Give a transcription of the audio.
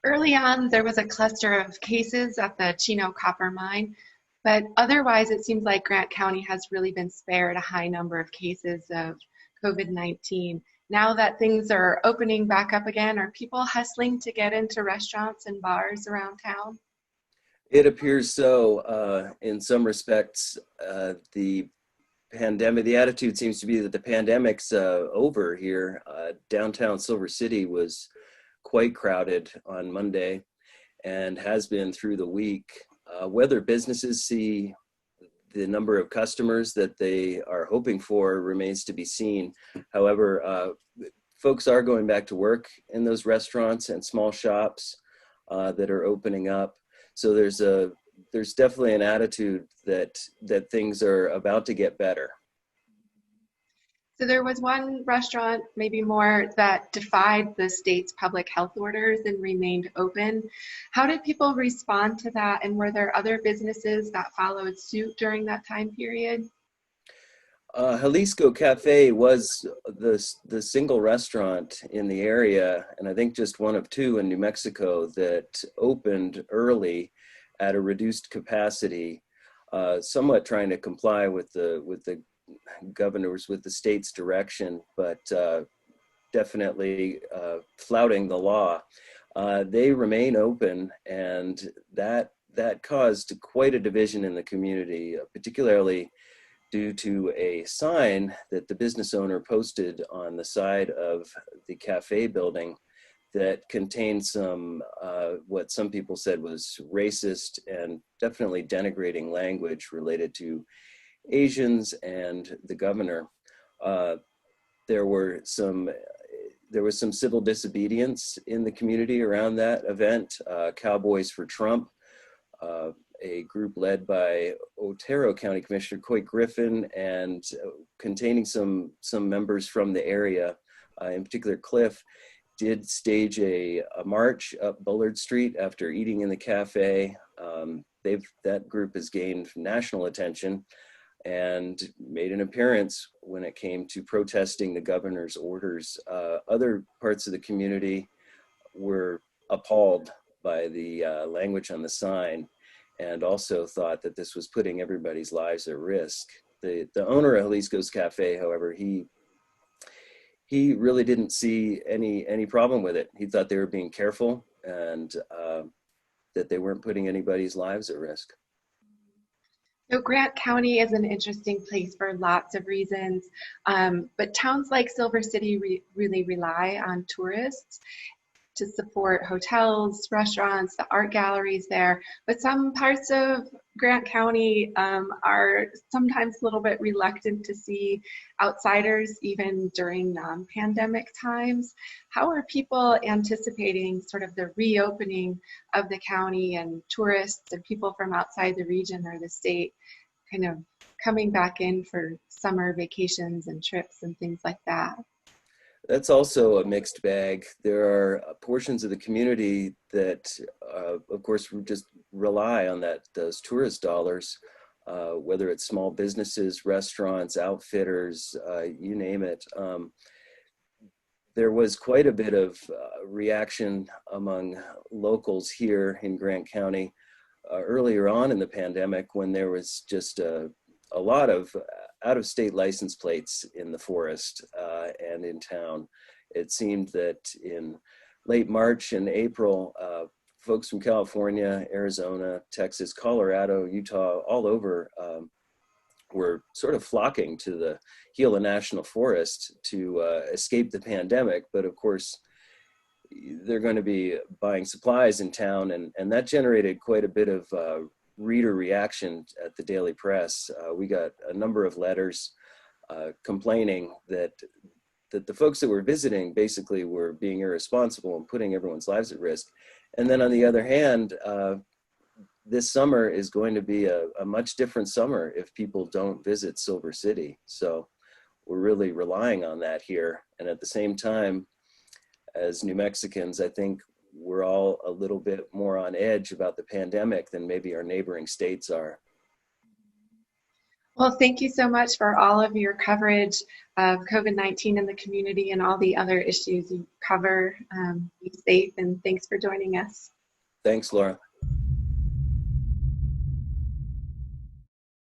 Early on, there was a cluster of cases at the Chino copper mine, but otherwise, it seems like Grant County has really been spared a high number of cases of COVID-19. Now that things are opening back up again, are people hustling to get into restaurants and bars around town? It appears so. In some respects, the pandemic, the attitude seems to be that the pandemic's over here. Downtown Silver City was quite crowded on Monday and has been through the week. Whether businesses see the number of customers that they are hoping for remains to be seen. However, folks are going back to work in those restaurants and small shops that are opening up. So there's definitely an attitude that things are about to get better. So there was one restaurant, maybe more, that defied the state's public health orders and remained open. How did people respond to that? And were there other businesses that followed suit during that time period? Jalisco Cafe was the single restaurant in the area, and I think just one of two in New Mexico that opened early at a reduced capacity, somewhat trying to comply with the governors, with the state's direction, but definitely flouting the law. They remain open, and that caused quite a division in the community, particularly due to a sign that the business owner posted on the side of the cafe building that contained some, what some people said was racist and definitely denigrating language related to Asians and the governor. There was some civil disobedience in the community around that event. Cowboys for Trump, a group led by Otero County Commissioner Coy Griffin and containing some members from the area, in particular Cliff, did stage a march up Bullard Street after eating in the cafe. That group has gained national attention and made an appearance when it came to protesting the governor's orders. Other parts of the community were appalled by the language on the sign and also thought that this was putting everybody's lives at risk. The owner of Jalisco's Cafe, however, he really didn't see any problem with it. He thought they were being careful and that they weren't putting anybody's lives at risk. So Grant County is an interesting place for lots of reasons, but towns like Silver City really rely on tourists to support hotels, restaurants, the art galleries there. But some parts of Grant County are sometimes a little bit reluctant to see outsiders, even during pandemic times. How are people anticipating sort of the reopening of the county and tourists and people from outside the region or the state kind of coming back in for summer vacations and trips and things like that? That's also a mixed bag. There are portions of the community that, of course, just rely on those tourist dollars, whether it's small businesses, restaurants, outfitters, you name it. There was quite a bit of reaction among locals here in Grant County earlier on in the pandemic when there was just a lot of out-of-state license plates in the forest and in town. It seemed that in late March and April, folks from California, Arizona, Texas, Colorado, Utah, all over were sort of flocking to the Gila National Forest to escape the pandemic. But of course, they're going to be buying supplies in town, and that generated quite a bit of reader reaction at the Daily Press. We got a number of letters complaining that the folks that were visiting basically were being irresponsible and putting everyone's lives at risk. And then on the other hand, this summer is going to be a much different summer if people don't visit Silver City. So we're really relying on that here. And at the same time, as New Mexicans, I think we're all a little bit more on edge about the pandemic than maybe our neighboring states are. Well, thank you so much for all of your coverage of COVID-19 in the community and all the other issues you cover. Be safe, and thanks for joining us. Thanks, Laura.